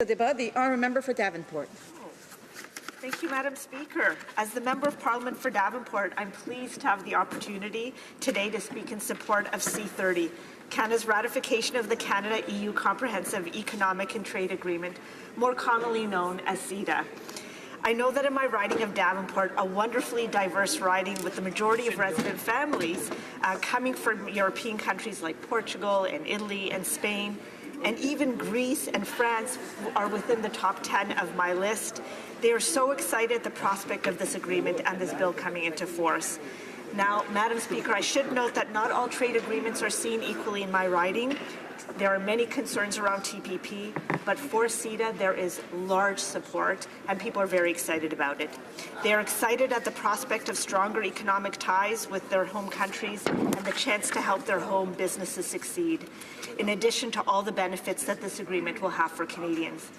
débat. The honourable member for Davenport. Thank you, Madam Speaker. As the Member of Parliament for Davenport, I'm pleased to have the opportunity today to speak in support of C-30, Canada's ratification of the Canada-EU Comprehensive Economic and Trade Agreement, more commonly known as CETA. I know that in my riding of Davenport, a wonderfully diverse riding with the majority of resident families coming from European countries like Portugal and Italy and Spain, and even Greece and France are within the top 10 of my list. They are so excited at the prospect of this agreement and this bill coming into force. Now, Madam Speaker, I should note that not all trade agreements are seen equally in my riding. There are many concerns around TPP, but for CETA there is large support and people are very excited about it. They are excited at the prospect of stronger economic ties with their home countries and the chance to help their home businesses succeed, in addition to all the benefits that this agreement will have for Canadians.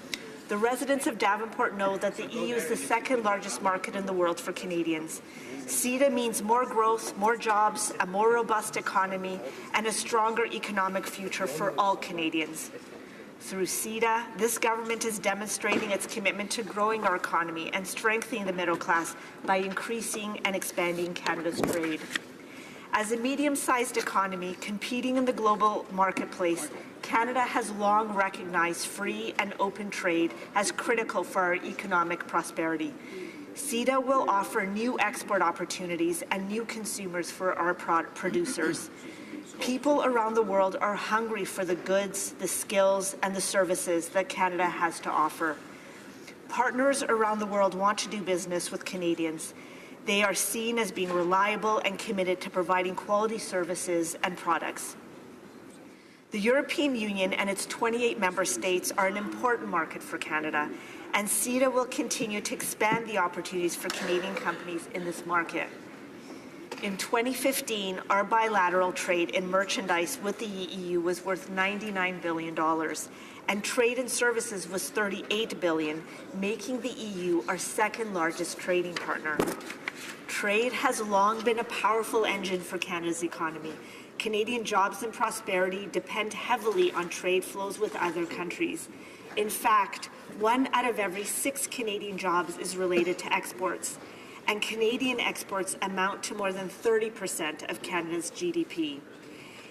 The residents of Davenport know that the EU is the second largest market in the world for Canadians. CETA means more growth, more jobs, a more robust economy, and a stronger economic future for all Canadians. Through CETA, this government is demonstrating its commitment to growing our economy and strengthening the middle class by increasing and expanding Canada's trade. As a medium-sized economy competing in the global marketplace, Canada has long recognized free and open trade as critical for our economic prosperity. CETA will offer new export opportunities and new consumers for our producers. People around the world are hungry for the goods, the skills, and the services that Canada has to offer. Partners around the world want to do business with Canadians. They are seen as being reliable and committed to providing quality services and products. The European Union and its 28 member states are an important market for Canada, and CETA will continue to expand the opportunities for Canadian companies in this market. In 2015, our bilateral trade in merchandise with the EU was worth $99 billion, and trade in services was $38 billion, making the EU our second largest trading partner. Trade has long been a powerful engine for Canada's economy. Canadian jobs and prosperity depend heavily on trade flows with other countries. In fact, 1 out of every 6 Canadian jobs is related to exports, and Canadian exports amount to more than 30% of Canada's GDP.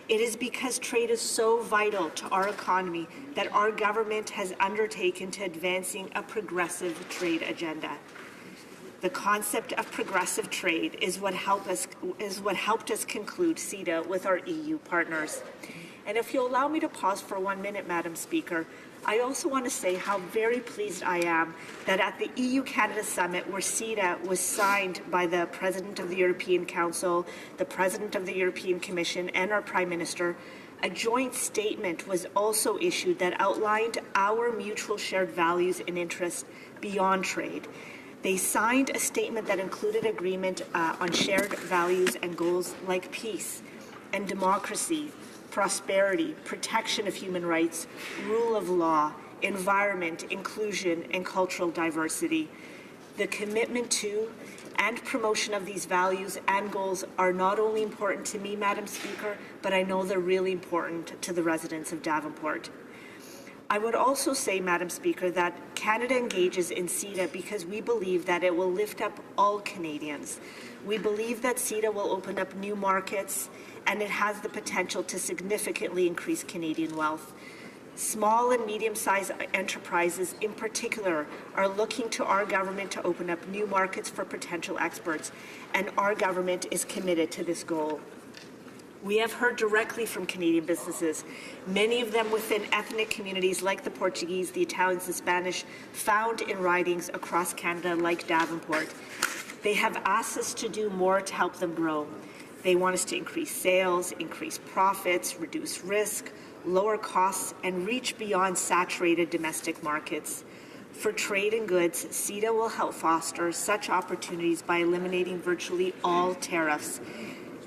It is because trade is so vital to our economy that our government has undertaken to advancing a progressive trade agenda. The concept of progressive trade is what helped us conclude CETA with our EU partners. And if you'll allow me to pause for 1 minute, Madam Speaker, I also want to say how very pleased I am that at the EU-Canada Summit, where CETA was signed by the President of the European Council, the President of the European Commission, and our Prime Minister, a joint statement was also issued that outlined our mutual shared values and interests beyond trade. They signed a statement that included agreement on shared values and goals like peace and democracy, prosperity, protection of human rights, rule of law, environment, inclusion, and cultural diversity. The commitment to and promotion of these values and goals are not only important to me, Madam Speaker, but I know they're really important to the residents of Davenport. I would also say, Madam Speaker, that Canada engages in CETA because we believe that it will lift up all Canadians. We believe that CETA will open up new markets, and it has the potential to significantly increase Canadian wealth. Small and medium-sized enterprises in particular are looking to our government to open up new markets for potential exports, and our government is committed to this goal. We have heard directly from Canadian businesses, many of them within ethnic communities like the Portuguese, the Italians, the Spanish, found in ridings across Canada like Davenport. They have asked us to do more to help them grow. They want us to increase sales, increase profits, reduce risk, lower costs, and reach beyond saturated domestic markets. For trade and goods, CETA will help foster such opportunities by eliminating virtually all tariffs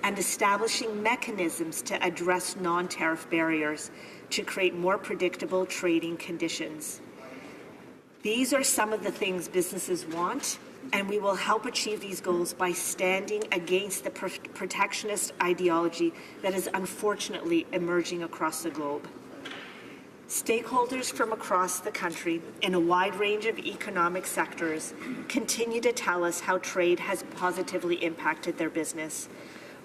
and establishing mechanisms to address non-tariff barriers to create more predictable trading conditions. These are some of the things businesses want, and we will help achieve these goals by standing against the protectionist ideology that is unfortunately emerging across the globe. Stakeholders from across the country in a wide range of economic sectors continue to tell us how trade has positively impacted their business.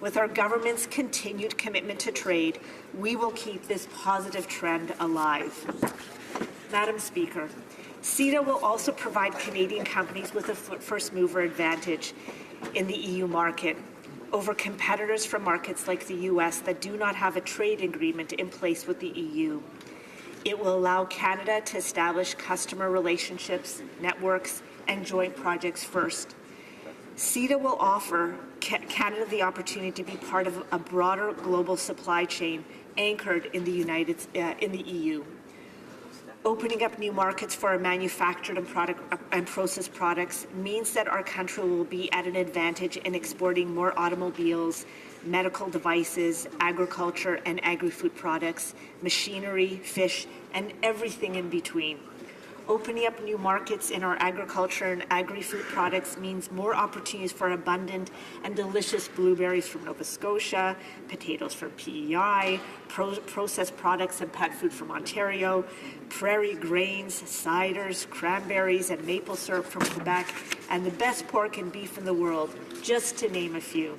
With our government's continued commitment to trade, we will keep this positive trend alive. Madam Speaker, CETA will also provide Canadian companies with a first-mover advantage in the EU market over competitors from markets like the US that do not have a trade agreement in place with the EU. It will allow Canada to establish customer relationships, networks, and joint projects first. CETA will offer Canada the opportunity to be part of a broader global supply chain anchored in the EU. Opening up new markets for our manufactured and processed products means that our country will be at an advantage in exporting more automobiles, medical devices, agriculture and agri-food products, machinery, fish, and everything in between. Opening up new markets in our agriculture and agri-food products means more opportunities for abundant and delicious blueberries from Nova Scotia, potatoes from PEI, processed products and pet food from Ontario, prairie grains, ciders, cranberries, and maple syrup from Quebec, and the best pork and beef in the world, just to name a few.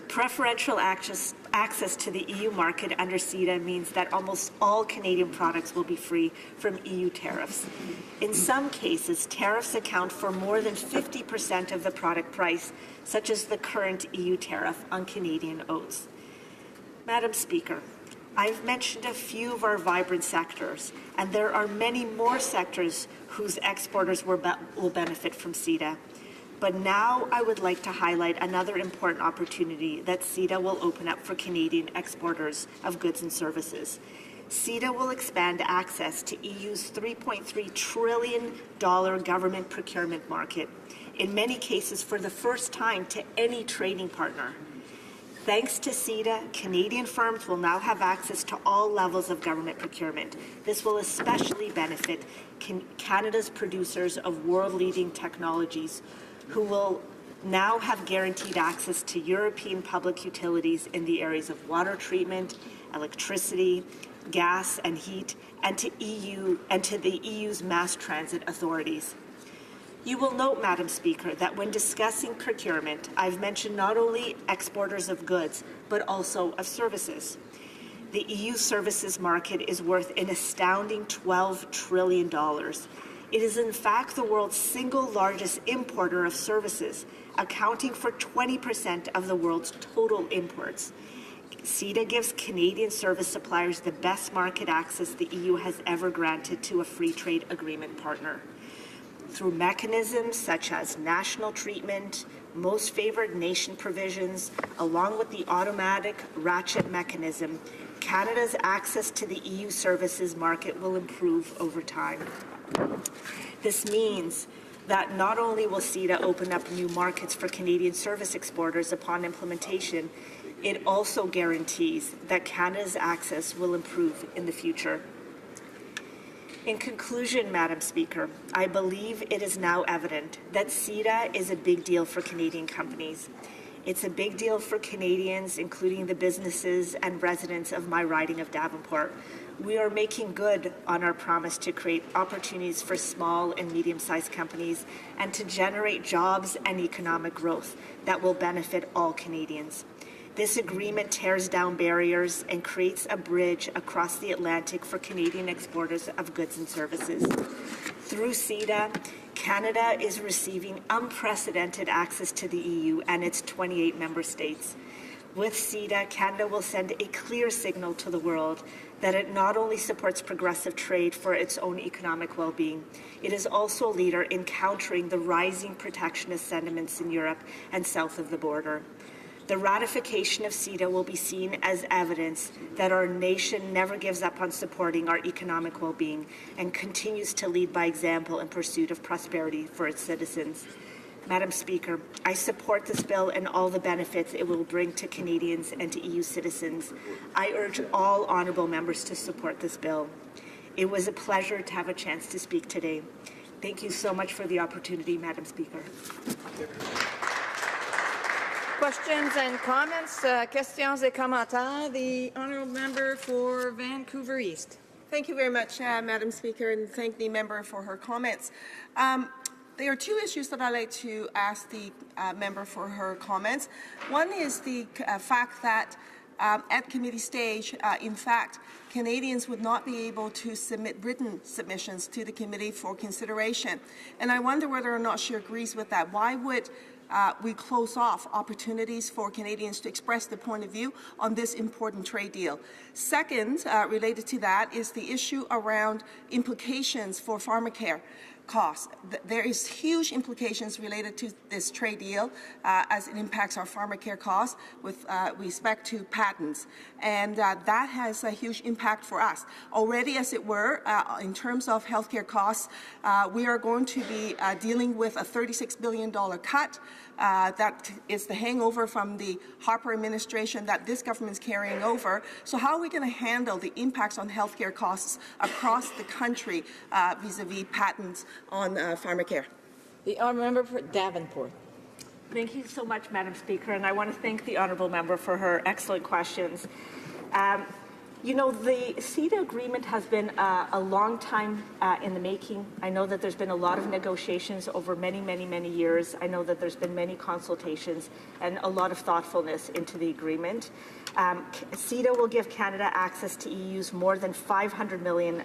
Preferential access to the EU market under CETA means that almost all Canadian products will be free from EU tariffs. In some cases, tariffs account for more than 50% of the product price, such as the current EU tariff on Canadian oats. Madam Speaker, I've mentioned a few of our vibrant sectors, and there are many more sectors whose exporters will benefit from CETA. But now I would like to highlight another important opportunity that CETA will open up for Canadian exporters of goods and services. CETA will expand access to EU's $3.3 trillion government procurement market, in many cases for the first time to any trading partner. Thanks to CETA, Canadian firms will now have access to all levels of government procurement. This will especially benefit Canada's producers of world-leading technologies, who will now have guaranteed access to European public utilities in the areas of water treatment, electricity, gas and heat, and to the EU's mass transit authorities. You will note, Madam Speaker, that when discussing procurement, I've mentioned not only exporters of goods, but also of services. The EU services market is worth an astounding $12 trillion. It is in fact the world's single largest importer of services, accounting for 20% of the world's total imports. CETA gives Canadian service suppliers the best market access the EU has ever granted to a free trade agreement partner. Through mechanisms such as national treatment, most favored nation provisions, along with the automatic ratchet mechanism, Canada's access to the EU services market will improve over time. This means that not only will CETA open up new markets for Canadian service exporters upon implementation, it also guarantees that Canada's access will improve in the future. In conclusion, Madam Speaker, I believe it is now evident that CETA is a big deal for Canadian companies. It's a big deal for Canadians, including the businesses and residents of my riding of Davenport. We are making good on our promise to create opportunities for small and medium-sized companies and to generate jobs and economic growth that will benefit all Canadians. This agreement tears down barriers and creates a bridge across the Atlantic for Canadian exporters of goods and services. Through CETA, Canada is receiving unprecedented access to the EU and its 28 member states. With CETA, Canada will send a clear signal to the world that it not only supports progressive trade for its own economic well-being, it is also a leader in countering the rising protectionist sentiments in Europe and south of the border. The ratification of CETA will be seen as evidence that our nation never gives up on supporting our economic well-being and continues to lead by example in pursuit of prosperity for its citizens. Madam Speaker, I support this bill and all the benefits it will bring to Canadians and to EU citizens. I urge all honourable members to support this bill. It was a pleasure to have a chance to speak today. Thank you so much for the opportunity, Madam Speaker. Questions and comments, questions et commentaires. The honourable member for Vancouver East. Thank you very much, Madam Speaker, and thank the member for her comments. There are two issues that I'd like to ask the member for her comments. One is the fact that at committee stage, in fact, Canadians would not be able to submit written submissions to the committee for consideration. And I wonder whether or not she agrees with that. Why would we close off opportunities for Canadians to express their point of view on this important trade deal? Second, related to that, is the issue around implications for pharmacare costs. There is huge implications related to this trade deal as it impacts our pharmacare costs with respect to patents, and that has a huge impact for us. Already, as it were, in terms of healthcare costs, we are going to be dealing with a $36 billion cut. That is the hangover from the Harper administration that this government is carrying over. So how are we going to handle the impacts on healthcare costs across the country vis-a-vis patents on pharmacare? The honourable member for Davenport. Thank you so much, Madam Speaker, and I want to thank the honourable member for her excellent questions. You know, the CETA agreement has been a long time in the making. I know that there's been a lot of negotiations over many years. I know that there's been many consultations and a lot of thoughtfulness into the agreement. CETA will give Canada access to EU's more than 500 million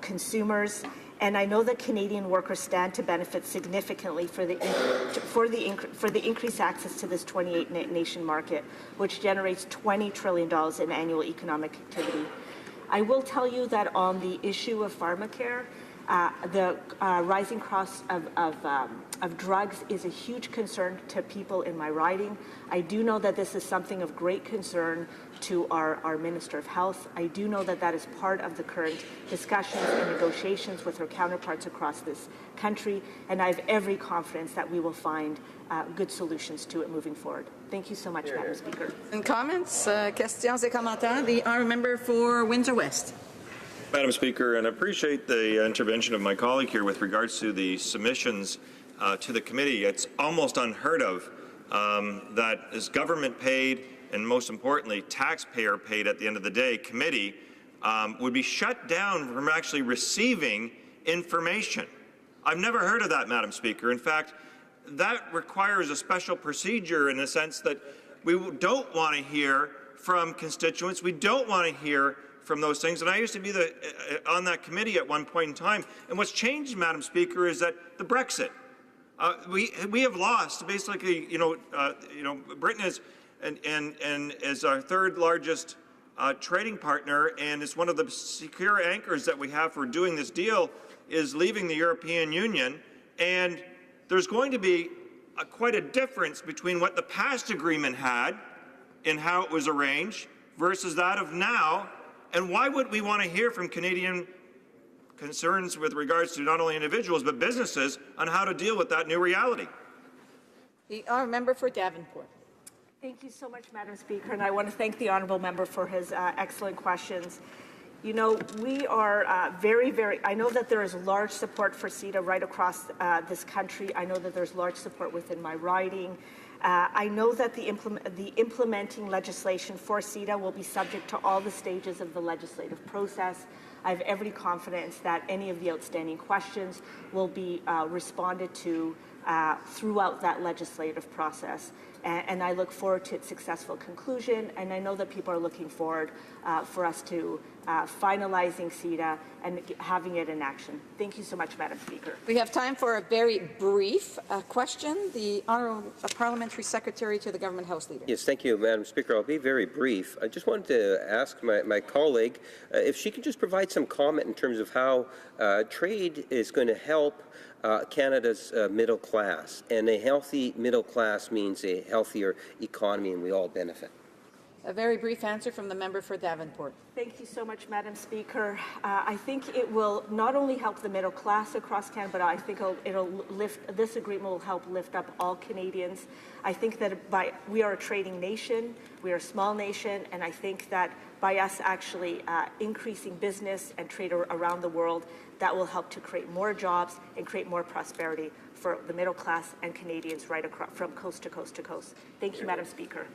consumers. And I know that Canadian workers stand to benefit significantly for the increased access to this 28-nation market, which generates $20 trillion in annual economic activity. I will tell you that on the issue of pharmacare, the rising cost of drugs is a huge concern to people in my riding. I do know that this is something of great concern to our Minister of Health. I do know that that is part of the current discussions and negotiations with her counterparts across this country, and I have every confidence that we will find good solutions to it moving forward. Thank you so much, Madam Speaker. And comments, questions et commentaires. The honourable member for Windsor West. Madam Speaker, and I appreciate the intervention of my colleague here with regards to the submissions to the committee. It's almost unheard of that is government paid and, most importantly, taxpayer paid at the end of the day committee would be shut down from actually receiving information. I've never heard of that, Madam Speaker. In fact, that requires a special procedure in the sense that we don't want to hear from constituents. We don't want to hear from those things. And I used to be on that committee at one point in time. And what's changed, Madam Speaker, is that the Brexit. We have lost basically. Britain is and is our third largest trading partner, and it's one of the secure anchors that we have for doing this deal is leaving the European Union. And there's going to be quite a difference between what the past agreement had and how it was arranged versus that of now. And why would we want to hear from Canadian concerns with regards to not only individuals but businesses on how to deal with that new reality? The honourable member for Davenport. Thank you so much, Madam Speaker, and I want to thank the honourable member for his excellent questions. You know, we are I know that there is large support for CETA right across this country. I know that there's large support within my riding. I know that the implementing legislation for CETA will be subject to all the stages of the legislative process. I have every confidence that any of the outstanding questions will be responded to throughout that legislative process. And I look forward to its successful conclusion, and I know that people are looking forward for us to finalizing CETA and having it in action. Thank you so much, Madam Speaker. We have time for a very brief question. The Honourable Parliamentary Secretary to the Government House Leader. Yes, thank you, Madam Speaker. I'll be very brief. I just wanted to ask my colleague if she could just provide some comment in terms of how trade is going to help Canada's middle class. And a healthy middle class means a healthier economy, and we all benefit. A very brief answer from the member for Davenport. Thank you so much, Madam Speaker. I think it will not only help the middle class across Canada, but I think this agreement will help lift up all Canadians. I think that we are a trading nation, we are a small nation, and I think that by us actually increasing business and trade around the world, that will help to create more jobs and create more prosperity for the middle class and Canadians right across from coast to coast to coast. Thank you, Madam Speaker.